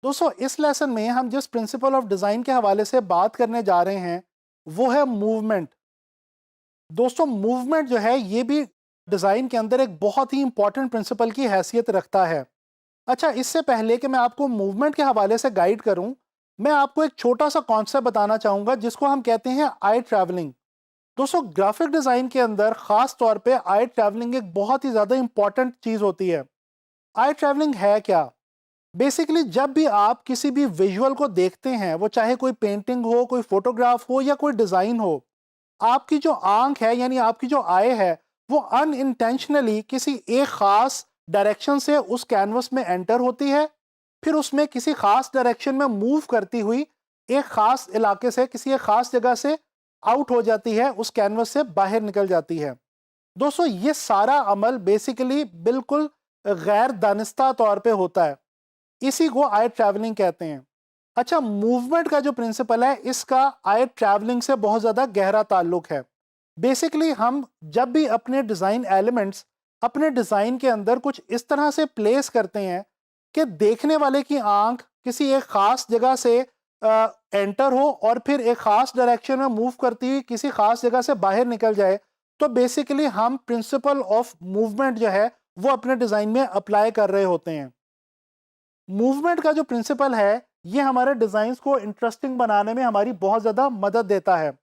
दोस्तों इस लेसन में हम जिस प्रिंसिपल ऑफ डिज़ाइन के हवाले से बात करने जा रहे हैं वो है मूवमेंट। दोस्तों मूवमेंट जो है ये भी डिज़ाइन के अंदर एक बहुत ही इंपॉर्टेंट प्रिंसिपल की हैसियत रखता है। अच्छा, इससे पहले कि मैं आपको मूवमेंट के हवाले से गाइड करूं, मैं आपको एक छोटा सा कॉन्सेप्ट बताना चाहूँगा जिसको हम कहते हैं आई ट्रैवलिंग। दोस्तों ग्राफिक डिज़ाइन के अंदर ख़ास तौर पे आई ट्रैवलिंग एक बहुत ही ज़्यादा इंपॉर्टेंट चीज़ होती है। आई ट्रैवलिंग है क्या? बेसिकली जब भी आप किसी भी विजुअल को देखते हैं, वो चाहे कोई पेंटिंग हो, कोई फोटोग्राफ हो या कोई डिज़ाइन हो, आपकी जो आंख है यानी आपकी जो आई है वो अनइंटेंशनली किसी एक खास डायरेक्शन से उस कैनवस में एंटर होती है, फिर उसमें किसी खास डायरेक्शन में मूव करती हुई एक खास इलाके से, किसी एक खास जगह से आउट हो जाती है, उस कैनवस से बाहर निकल जाती है। दोस्तों ये सारा अमल बेसिकली बिल्कुल गैर दानिस्ता तौर पे होता है, इसी को आई ट्रैवलिंग कहते हैं। अच्छा, मूवमेंट का जो प्रिंसिपल है इसका आई ट्रैवलिंग से बहुत ज़्यादा गहरा ताल्लुक है। बेसिकली हम जब भी अपने डिज़ाइन एलिमेंट्स अपने डिज़ाइन के अंदर कुछ इस तरह से प्लेस करते हैं कि देखने वाले की आंख किसी एक ख़ास जगह से एंटर हो और फिर एक ख़ास डायरेक्शन में मूव करती हुई किसी ख़ास जगह से बाहर निकल जाए, तो बेसिकली हम प्रिंसिपल ऑफ मूवमेंट जो है वो अपने डिज़ाइन में अप्लाई कर रहे होते हैं। मूवमेंट का जो प्रिंसिपल है ये हमारे डिज़ाइंस को इंटरेस्टिंग बनाने में हमारी बहुत ज़्यादा मदद देता है।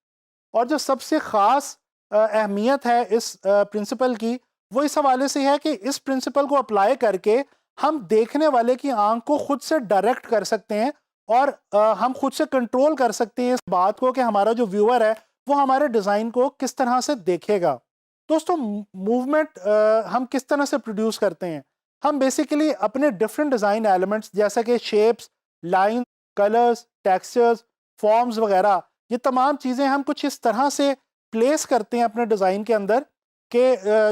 और जो सबसे ख़ास अहमियत है इस प्रिंसिपल की, वो इस हवाले से है कि इस प्रिंसिपल को अप्लाई करके हम देखने वाले की आंख को खुद से डायरेक्ट कर सकते हैं और हम खुद से कंट्रोल कर सकते हैं इस बात को कि हमारा जो व्यूअर है वो हमारे डिज़ाइन को किस तरह से देखेगा। दोस्तों मूवमेंट हम किस तरह से प्रोड्यूस करते हैं? हम बेसिकली अपने डिफरेंट डिज़ाइन एलिमेंट्स जैसे कि shapes, line, colours, textures, forms वगैरह, ये तमाम चीज़ें हम कुछ इस तरह से प्लेस करते हैं अपने डिज़ाइन के अंदर कि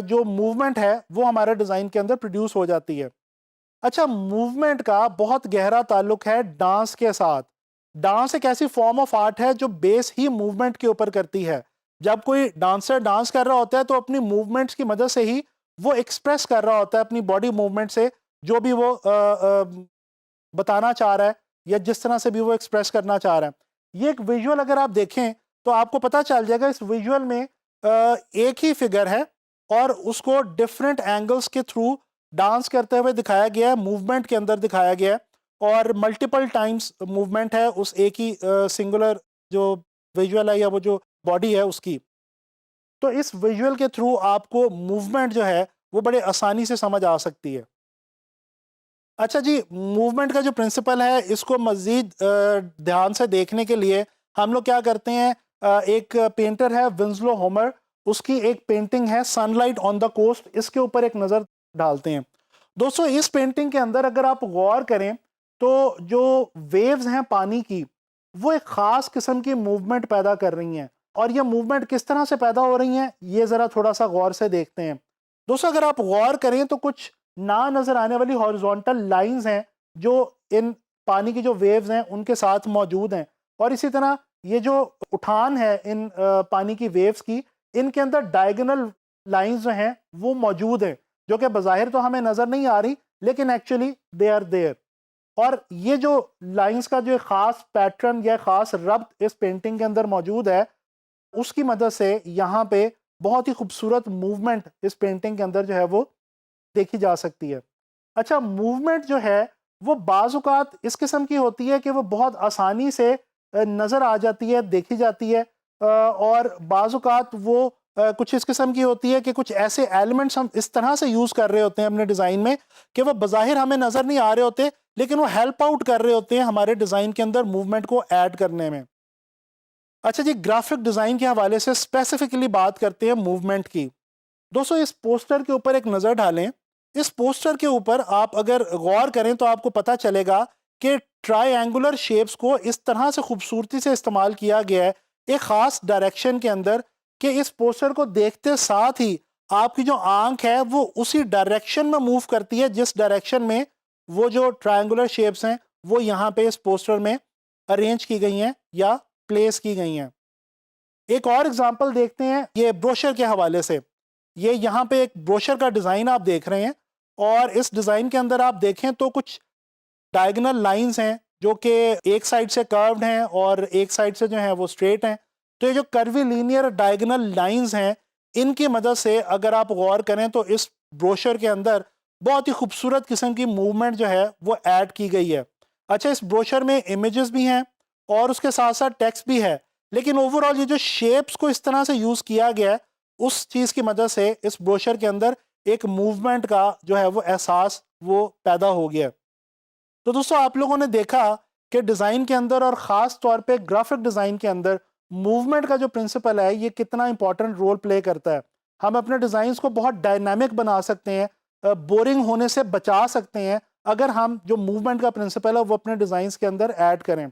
जो मूवमेंट है वो हमारे डिज़ाइन के अंदर प्रोड्यूस हो जाती है। अच्छा, मूवमेंट का बहुत गहरा ताल्लुक है डांस के साथ। डांस एक ऐसी फॉर्म ऑफ आर्ट है जो बेस ही मूवमेंट के ऊपर करती है। जब कोई डांसर डांस कर रहा होता है तो अपनी मूवमेंट्स की मदद से ही वो एक्सप्रेस कर रहा होता है अपनी बॉडी मूवमेंट से जो भी वो बताना चाह रहा है या जिस तरह से भी वो एक्सप्रेस करना चाह रहा है। ये एक विजुअल अगर आप देखें तो आपको पता चल जाएगा इस विजुअल में एक ही फिगर है और उसको डिफरेंट एंगल्स के थ्रू डांस करते हुए दिखाया गया है, मूवमेंट के अंदर दिखाया गया है और मल्टीपल टाइम्स मूवमेंट है उस एक ही सिंगुलर जो विजुअल है या वो जो बॉडी है उसकी। तो इस विजुअल के थ्रू आपको मूवमेंट जो है वो बड़े आसानी से समझ आ सकती है। अच्छा जी, मूवमेंट का जो प्रिंसिपल है इसको मज़ीद ध्यान से देखने के लिए हम लोग क्या करते हैं, एक पेंटर है विंस्लो होमर, उसकी एक पेंटिंग है सनलाइट ऑन द कोस्ट, इसके ऊपर एक नज़र डालते हैं। दोस्तों इस पेंटिंग के अंदर अगर आप गौर करें तो जो वेव्स हैं पानी की वो एक ख़ास किस्म की मूवमेंट पैदा कर रही हैं और ये मूवमेंट किस तरह से पैदा हो रही हैं ये ज़रा थोड़ा सा गौर से देखते हैं। दोस्तों अगर आप गौर करें तो कुछ ना नजर आने वाली हॉरिजॉन्टल लाइंस हैं जो इन पानी की जो वेव्स हैं उनके साथ मौजूद हैं और इसी तरह ये जो उठान है इन पानी की वेव्स की, इनके अंदर डायगोनल लाइंस जो हैं वो मौजूद हैं जो कि बज़ाहिर तो हमें नज़र नहीं आ रही लेकिन एक्चुअली दे आर देयर। और ये जो लाइंस का जो ख़ास पैटर्न या ख़ास रब्त इस पेंटिंग के अंदर मौजूद है उसकी मदद से यहाँ पे बहुत ही खूबसूरत मूवमेंट इस पेंटिंग के अंदर जो है वो देखी जा सकती है। अच्छा, मूवमेंट जो है वो बाज़-औक़ात इस किस्म की होती है कि वो बहुत आसानी से नज़र आ जाती है, देखी जाती है और बाज़-औक़ात वो कुछ इस किस्म की होती है कि कुछ ऐसे एलिमेंट्स हम इस तरह से यूज़ कर रहे होते हैं अपने डिज़ाइन में कि वो बज़ाहिर हमें नज़र नहीं आ रहे होते लेकिन वो हेल्प आउट कर रहे होते हैं हमारे डिज़ाइन के अंदर मूवमेंट को ऐड करने में। अच्छा जी, ग्राफ़िक डिज़ाइन के हवाले से स्पेसिफ़िकली बात करते हैं मूवमेंट की। दोस्तों इस पोस्टर के ऊपर एक नज़र डालें। इस पोस्टर के ऊपर आप अगर गौर करें तो आपको पता चलेगा कि ट्रायंगुलर शेप्स को इस तरह से खूबसूरती से इस्तेमाल किया गया है एक ख़ास डायरेक्शन के अंदर कि इस पोस्टर को देखते साथ ही आपकी जो आंख है वो उसी डायरेक्शन में मूव करती है जिस डायरेक्शन में वो जो ट्रायंगुलर शेप्स हैं वो यहाँ पे इस पोस्टर में अरेंज की गई हैं या प्लेस की गई हैं। एक और एग्जांपल देखते हैं ये ब्रोशर के हवाले से। ये यहाँ पे एक ब्रोशर का डिज़ाइन आप देख रहे हैं और इस डिज़ाइन के अंदर आप देखें तो कुछ डायगोनल लाइंस हैं जो कि एक साइड से कर्व्ड हैं और एक साइड से जो है वो स्ट्रेट हैं। तो ये जो कर्वी लीनियर डायगोनल लाइंस हैं, इनकी मदद से अगर आप गौर करें तो इस ब्रोशर के अंदर बहुत ही खूबसूरत किस्म की मूवमेंट जो है वो ऐड की गई है। अच्छा, इस ब्रोशर में इमेजेस भी हैं और उसके साथ साथ टेक्स्ट भी है, लेकिन ओवरऑल ये जो शेप्स को इस तरह से यूज़ किया गया है, उस चीज़ की मदद से इस ब्रोशर के अंदर एक मूवमेंट का जो है वो एहसास वो पैदा हो गया। तो दोस्तों, आप लोगों ने देखा कि डिज़ाइन के अंदर और ख़ास तौर पे ग्राफिक डिज़ाइन के अंदर मूवमेंट का जो प्रिंसिपल है ये कितना इंपॉर्टेंट रोल प्ले करता है। हम अपने डिज़ाइंस को बहुत डायनामिक बना सकते हैं, बोरिंग होने से बचा सकते हैं अगर हम जो मूवमेंट का प्रिंसिपल है वो अपने डिज़ाइंस के अंदर ऐड करें।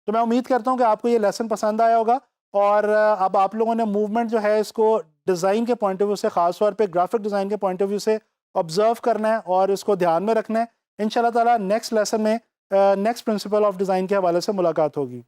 तो मैं उम्मीद करता हूँ कि आपको ये लेसन पसंद आया होगा और अब आप लोगों ने मूवमेंट जो है इसको डिज़ाइन के पॉइंट ऑफ व्यू से, ख़ास तौर पे ग्राफिक डिज़ाइन के पॉइंट ऑफ व्यू से ऑब्जर्व करना है और इसको ध्यान में रखना है। इंशाल्लाह ताला नेक्स्ट लेसन में नेक्स्ट प्रिंसिपल ऑफ डिज़ाइन के हवाले से मुलाकात होगी।